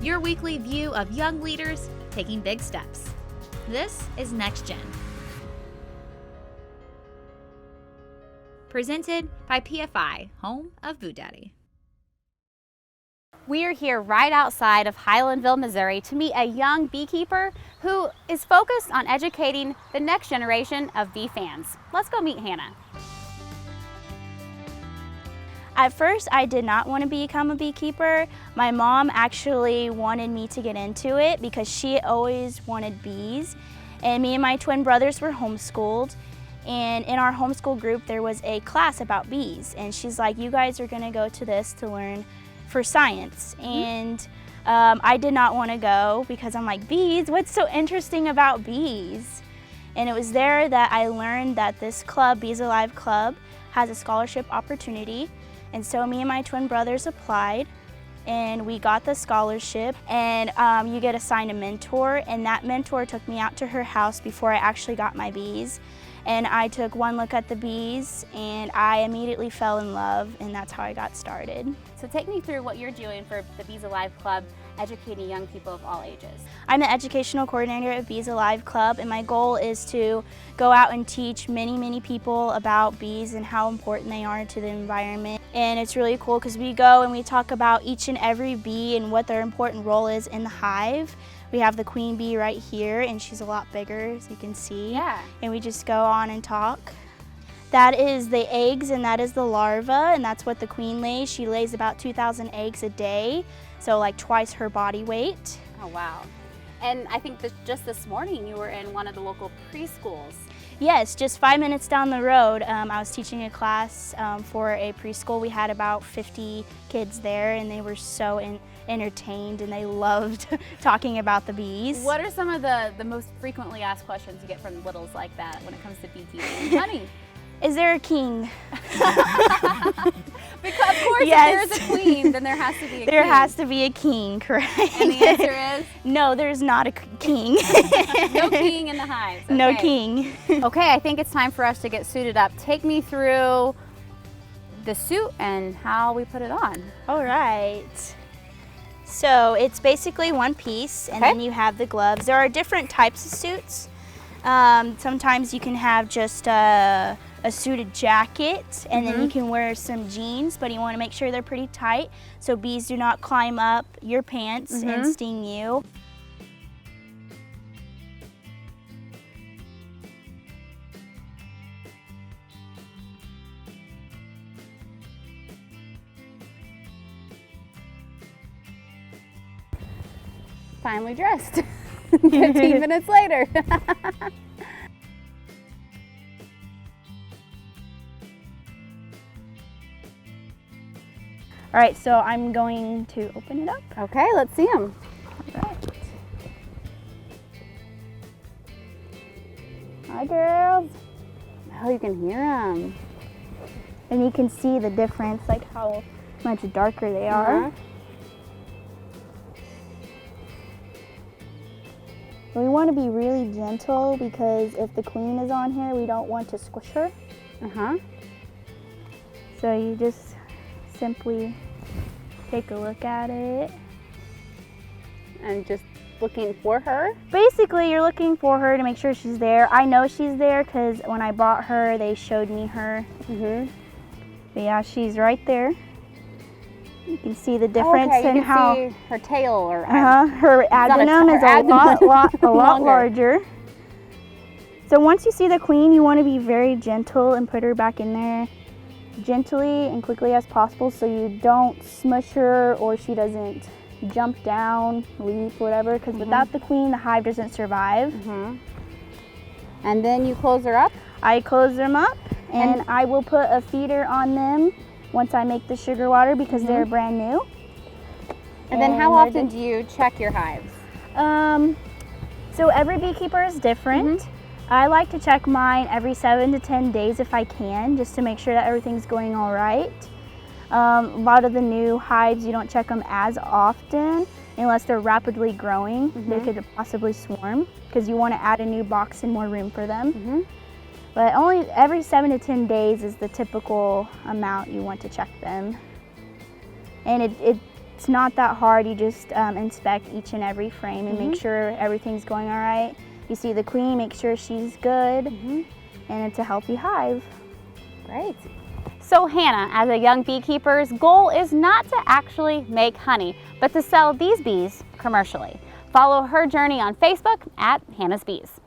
your weekly view of young leaders taking big steps. This is Next Gen. Presented by PFI, home of Boo Daddy. We are here right outside of Highlandville, Missouri to meet a young beekeeper who is focused on educating the next generation of bee fans. Let's go meet Hannah. At first, I did not want to become a beekeeper. My mom actually wanted me to get into it because she always wanted bees. And me and my twin brothers were homeschooled. And in our homeschool group, there was a class about bees. And she's like, you guys are going to go to this to learn for science. And I did not want to go because I'm like, bees? What's so interesting about bees? And it was there that I learned that this club, Bees Alive Club, has a scholarship opportunity. And so me and my twin brothers applied and we got the scholarship, and you get assigned a mentor, and that mentor took me out to her house before I actually got my bees. And I took one look at the bees and I immediately fell in love, and that's how I got started. So take me through what you're doing for the Bees Alive Club, educating young people of all ages. I'm the educational coordinator at Bees Alive Club, and my goal is to go out and teach many people about bees and how important they are to the environment. And it's really cool because we go and we talk about each and every bee and what their important role is in the hive. We have the queen bee right here, and she's a lot bigger, as you can see. Yeah. And we just go on and talk. That is the eggs, and that is the larva, and that's what the queen lays. She lays about 2,000 eggs a day, so like twice her body weight. Oh, wow. And I think just this morning you were in one of the local preschools. Yes, just 5 minutes down the road, I was teaching a class for a preschool. We had about 50 kids there, and they were so entertained, and they loved talking about the bees. What are some of the most frequently asked questions you get from littles like that when it comes to beekeeping? Honey, is there a king? Because of course, yes. If there's a queen, then there has to be a king. There has to be a king, correct? And the answer is? No, there's not a king. No king in the hives. Okay. No king. Okay, I think it's time for us to get suited up. Take me through the suit and how we put it on. All right. So it's basically one piece, and then you have the gloves. There are different types of suits. Sometimes you can have just a suited jacket, and then you can wear some jeans, but you want to make sure they're pretty tight so bees do not climb up your pants and sting you. Finally dressed. 15 minutes later. All right, so I'm going to open it up. Okay, let's see them. All right. Hi, girls. Oh, you can hear them. And you can see the difference, like how much darker they are. We want to be really gentle because if the queen is on here, we don't want to squish her. So you just simply take a look at it. And just looking for her? Basically, you're looking for her to make sure she's there. I know she's there because when I bought her, they showed me her. But yeah, she's right there. You can see the difference in how see her tail or her abdomen is a lot larger. So once you see the queen, you want to be very gentle and put her back in there gently and quickly as possible so you don't smush her or she doesn't jump down, leap, whatever, because without the queen, the hive doesn't survive. And then you close her up? I close them up, and I will put a feeder on them once I make the sugar water because they're brand new. And then how often do you check your hives? So every beekeeper is different. I like to check mine every 7 to 10 days if I can, just to make sure that everything's going all right. A lot of the new hives, you don't check them as often unless they're rapidly growing. They could possibly swarm because you want to add a new box and more room for them. But only every 7 to 10 days is the typical amount you want to check them. And It's not that hard. You just inspect each and every frame and make sure everything's going all right. You see the queen, make sure she's good, and it's a healthy hive. Great. So Hannah, as a young beekeeper's goal is not to actually make honey, but to sell these bees commercially. Follow her journey on Facebook at Hannas Bees.